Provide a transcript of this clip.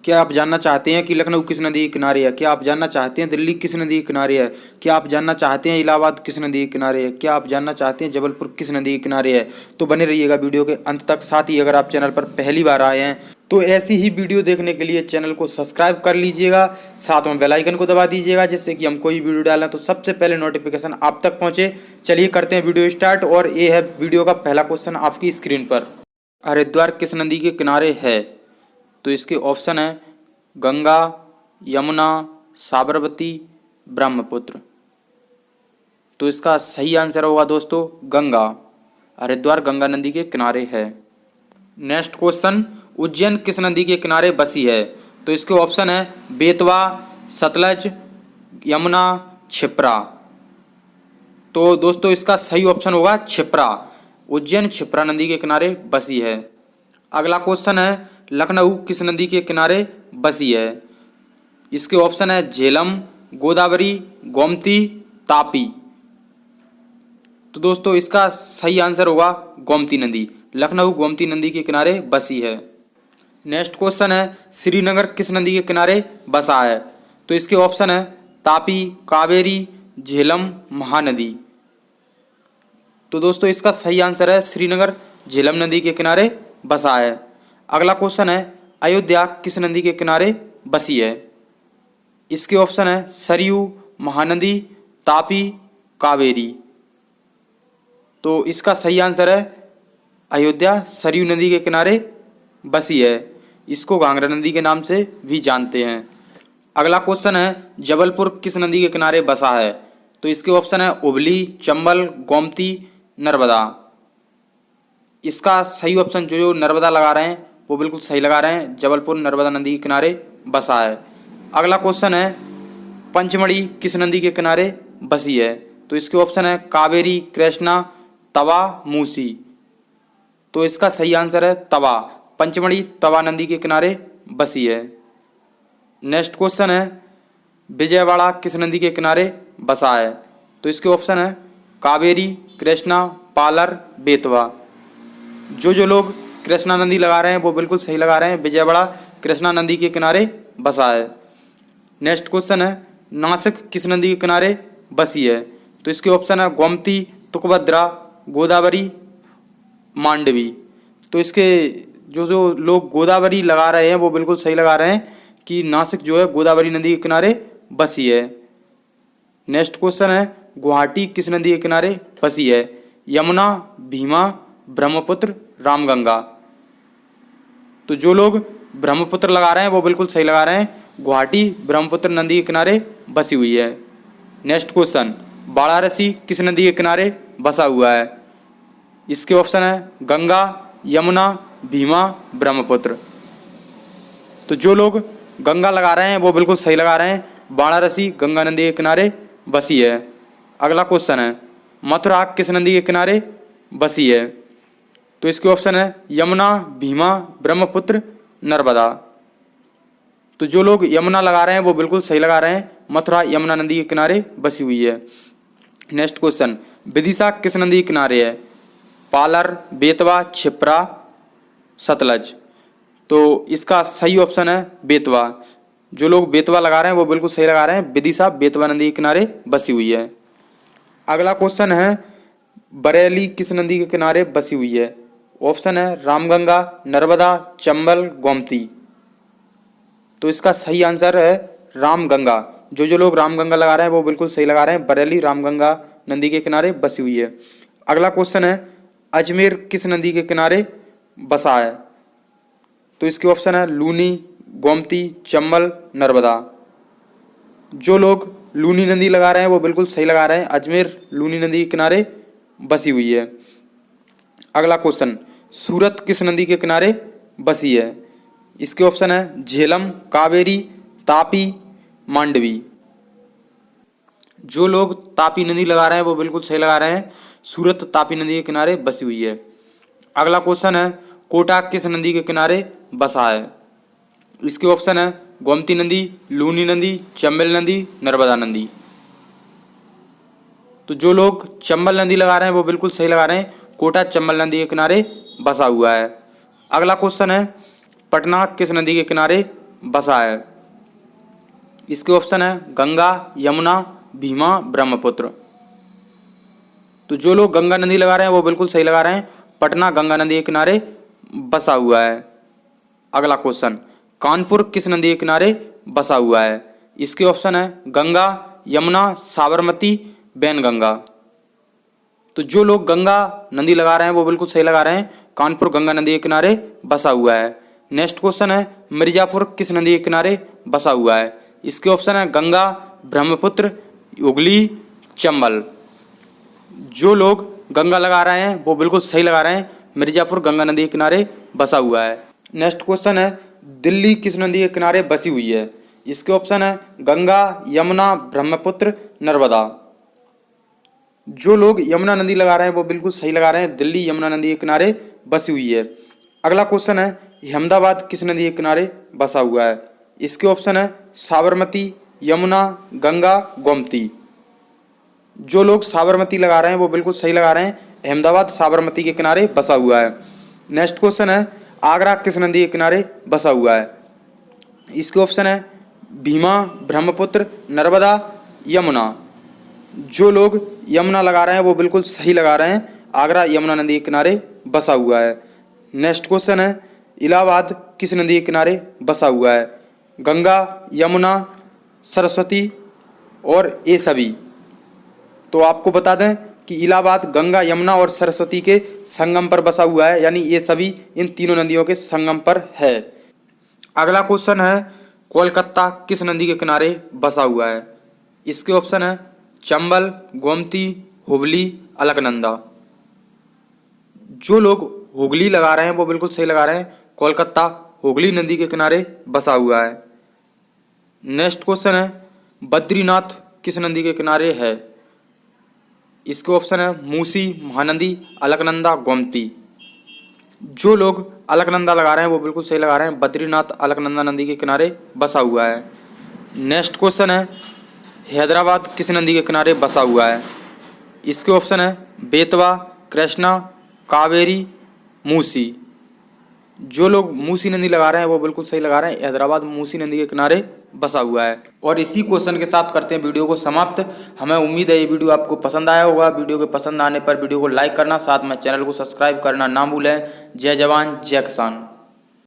क्या आप जानना चाहते हैं कि लखनऊ किस नदी के किनारे है? क्या आप जानना चाहते हैं दिल्ली किस नदी के किनारे है? क्या आप जानना चाहते हैं इलाहाबाद किस नदी के किनारे है? क्या आप जानना चाहते हैं जबलपुर किस नदी के किनारे है? तो बने रहिएगा वीडियो के अंत तक। साथ ही अगर आप चैनल पर पहली बार आए हैं तो ऐसी ही वीडियो देखने के लिए चैनल को सब्सक्राइब कर लीजिएगा, साथ में बेल आइकन को दबा दीजिएगा, जिससे कि हम कोई वीडियो डालें तो सबसे पहले नोटिफिकेशन आप तक पहुंचे। चलिए करते हैं वीडियो स्टार्ट। और ये है वीडियो का पहला क्वेश्चन आपकी स्क्रीन पर। हरिद्वार किस नदी के किनारे है? तो इसके ऑप्शन है गंगा, यमुना, साबरमती, ब्रह्मपुत्र। तो इसका सही आंसर होगा दोस्तों गंगा। हरिद्वार गंगा नदी के किनारे है। नेक्स्ट क्वेश्चन, उज्जैन किस नदी के किनारे बसी है? तो इसके ऑप्शन है बेतवा, सतलज, यमुना, क्षिप्रा। तो दोस्तों इसका सही ऑप्शन होगा क्षिप्रा। उज्जैन क्षिप्रा नदी के किनारे बसी है। अगला क्वेश्चन है लखनऊ किस नदी के किनारे बसी है? इसके ऑप्शन है झेलम, गोदावरी, गोमती, तापी। तो दोस्तों इसका सही आंसर होगा गोमती नदी। लखनऊ गोमती नदी के किनारे बसी है। नेक्स्ट क्वेश्चन है श्रीनगर किस नदी के किनारे बसा है? तो इसके ऑप्शन है तापी, कावेरी, झेलम, महानदी। तो दोस्तों इसका सही आंसर है श्रीनगर झेलम नदी के किनारे बसा है। अगला क्वेश्चन है अयोध्या किस नदी के किनारे बसी है? इसके ऑप्शन है सरयू, महानदी, तापी, कावेरी। तो इसका सही आंसर है अयोध्या सरयू नदी के किनारे बसी है। इसको घाघरा नदी के नाम से भी जानते हैं। अगला क्वेश्चन है जबलपुर किस नदी के किनारे बसा है? तो इसके ऑप्शन है उबली, चंबल, गोमती, नर्मदा। इसका सही ऑप्शन जो नर्मदा लगा रहे हैं वो बिल्कुल सही लगा रहे हैं। जबलपुर नर्मदा नदी के किनारे बसा है। अगला क्वेश्चन है पंचमढ़ी किस नदी के किनारे बसी है? तो इसके ऑप्शन है कावेरी, कृष्णा, तवा, मूसी। तो इसका सही आंसर है तवा। पंचमढ़ी तवा नदी के किनारे बसी है। नेक्स्ट क्वेश्चन है विजयवाड़ा किस नदी के किनारे बसा है? तो इसके ऑप्शन है कावेरी, कृष्णा, पालर, बेतवा। जो लोग कृष्णा नदी लगा रहे हैं वो बिल्कुल सही लगा रहे हैं। विजयवाड़ा कृष्णा नदी के किनारे बसा है। नेक्स्ट क्वेश्चन है नासिक किस नदी के किनारे बसी है? तो इसके ऑप्शन है गोमती, तुंगभद्रा, गोदावरी, मांडवी। तो इसके जो लोग गोदावरी लगा रहे हैं वो बिल्कुल सही लगा रहे हैं कि नासिक जो है गोदावरी नदी के किनारे बसी है। नेक्स्ट क्वेश्चन है गुवाहाटी किस नदी के किनारे बसी है? यमुना, भीमा, ब्रह्मपुत्र, रामगंगा। तो जो लोग ब्रह्मपुत्र लगा रहे हैं वो बिल्कुल सही लगा रहे हैं। गुवाहाटी ब्रह्मपुत्र नदी के किनारे बसी हुई है। नेक्स्ट क्वेश्चन वाराणसी किस नदी के किनारे बसा हुआ है? इसके ऑप्शन है गंगा, यमुना, भीमा, ब्रह्मपुत्र। तो जो लोग गंगा लगा रहे हैं वो बिल्कुल सही लगा रहे हैं। वाराणसी गंगा नदी के किनारे बसी है। अगला क्वेश्चन है मथुरा किस नदी के किनारे बसी है? तो इसके ऑप्शन है यमुना, भीमा, ब्रह्मपुत्र, नर्मदा। तो जो लोग यमुना लगा रहे हैं वो बिल्कुल सही लगा रहे हैं। मथुरा यमुना नदी के किनारे बसी हुई है। नेक्स्ट क्वेश्चन विदिशा किस नदी के किनारे है? पालर, बेतवा, क्षिप्रा, सतलज। तो इसका सही ऑप्शन है बेतवा। जो लोग बेतवा लगा रहे हैं वो बिल्कुल सही लगा रहे हैं। विदिशा बेतवा नदी के किनारे बसी हुई है। अगला क्वेश्चन है बरेली किस नदी के किनारे बसी हुई है? ऑप्शन है रामगंगा, नर्मदा, चंबल, गोमती। तो इसका सही आंसर है रामगंगा। जो लोग रामगंगा लगा रहे हैं वो बिल्कुल सही लगा रहे हैं। बरेली रामगंगा नदी के किनारे बसी हुई है। अगला क्वेश्चन है अजमेर किस नदी के किनारे बसा है? तो इसके ऑप्शन है लूनी, गोमती, चंबल, नर्मदा। जो लोग लूनी नदी लगा रहे हैं वो बिल्कुल सही लगा रहे हैं। अजमेर लूनी नदी के किनारे बसी हुई है। अगला क्वेश्चन सूरत किस नदी के किनारे बसी है? इसके ऑप्शन है झेलम, कावेरी, तापी, मांडवी। जो लोग तापी नदी लगा रहे हैं वो बिल्कुल सही लगा रहे हैं। सूरत तापी नदी के किनारे बसी हुई है। अगला क्वेश्चन है कोटा किस नदी के किनारे बसा है? इसके ऑप्शन है गोमती नदी, लूनी नदी, चंबल नदी, नर्मदा नदी। तो जो लोग चंबल नदी लगा रहे हैं वो बिल्कुल सही लगा रहे हैं। कोटा चंबल नदी के किनारे बसा हुआ है। अगला क्वेश्चन है पटना किस नदी के किनारे बसा है? इसके ऑप्शन है गंगा, यमुना, भीमा, ब्रह्मपुत्र। तो जो लोग गंगा नदी लगा रहे हैं वो बिल्कुल सही लगा रहे हैं। पटना गंगा नदी के किनारे बसा हुआ है। अगला क्वेश्चन, कानपुर किस नदी के किनारे बसा हुआ है? इसके ऑप्शन है गंगा, यमुना, साबरमती, वैनगंगा। तो जो लोग गंगा नदी लगा रहे हैं वो बिल्कुल सही लगा रहे हैं। कानपुर गंगा नदी के किनारे बसा हुआ है। नेक्स्ट क्वेश्चन है मिर्जापुर किस नदी के किनारे बसा हुआ है? इसके ऑप्शन है गंगा, ब्रह्मपुत्र, हुगली, चंबल। जो लोग गंगा लगा रहे हैं वो बिल्कुल सही लगा रहे हैं। मिर्जापुर गंगा नदी के किनारे बसा हुआ है। नेक्स्ट क्वेश्चन है दिल्ली किस नदी के किनारे बसी हुई है? इसके ऑप्शन है गंगा, यमुना, ब्रह्मपुत्र, नर्मदा। जो लोग यमुना नदी लगा रहे हैं वो बिल्कुल सही लगा रहे हैं। दिल्ली यमुना नदी के किनारे बसी हुई है। अगला क्वेश्चन है अहमदाबाद किस नदी के किनारे बसा हुआ है? इसके ऑप्शन है साबरमती, यमुना, गंगा, गोमती। जो लोग साबरमती लगा रहे हैं वो बिल्कुल सही लगा रहे हैं। अहमदाबाद साबरमती के किनारे बसा हुआ है। नेक्स्ट क्वेश्चन है आगरा किस नदी के किनारे बसा हुआ है? इसके ऑप्शन है भीमा, ब्रह्मपुत्र, नर्मदा, यमुना। जो लोग यमुना लगा रहे हैं वो बिल्कुल सही लगा रहे हैं। आगरा यमुना नदी के किनारे बसा हुआ है। नेक्स्ट क्वेश्चन है इलाहाबाद किस नदी के किनारे बसा हुआ है? गंगा, यमुना, सरस्वती और ये सभी। तो आपको बता दें कि इलाहाबाद गंगा, यमुना और सरस्वती के संगम पर बसा हुआ है, यानी ये सभी इन तीनों नदियों के संगम पर है। अगला क्वेश्चन है कोलकाता किस नदी के किनारे बसा हुआ है? इसके ऑप्शन है चंबल, गोमती, हुगली, अलकनंदा। जो लोग हुगली लगा रहे हैं वो बिल्कुल सही लगा रहे हैं। कोलकाता हुगली नदी के किनारे बसा हुआ है। नेक्स्ट क्वेश्चन है बद्रीनाथ किस नदी के किनारे है? इसके ऑप्शन है मूसी, महानदी, अलकनंदा, गोमती। जो लोग अलकनंदा लगा रहे हैं वो बिल्कुल सही लगा रहे हैं। बद्रीनाथ अलकनंदा नदी के किनारे बसा हुआ है। नेक्स्ट क्वेश्चन है हैदराबाद किस नदी के किनारे बसा हुआ है? इसके ऑप्शन है बेतवा, कृष्णा, कावेरी, मूसी। जो लोग मूसी नदी लगा रहे हैं वो बिल्कुल सही लगा रहे हैं। हैदराबाद मूसी नदी के किनारे बसा हुआ है। और इसी क्वेश्चन के साथ करते हैं वीडियो को समाप्त। हमें उम्मीद है ये वीडियो आपको पसंद आया होगा। वीडियो के पसंद आने पर वीडियो को लाइक करना, साथ में चैनल को सब्सक्राइब करना ना भूलें। जय जवान, जय किसान।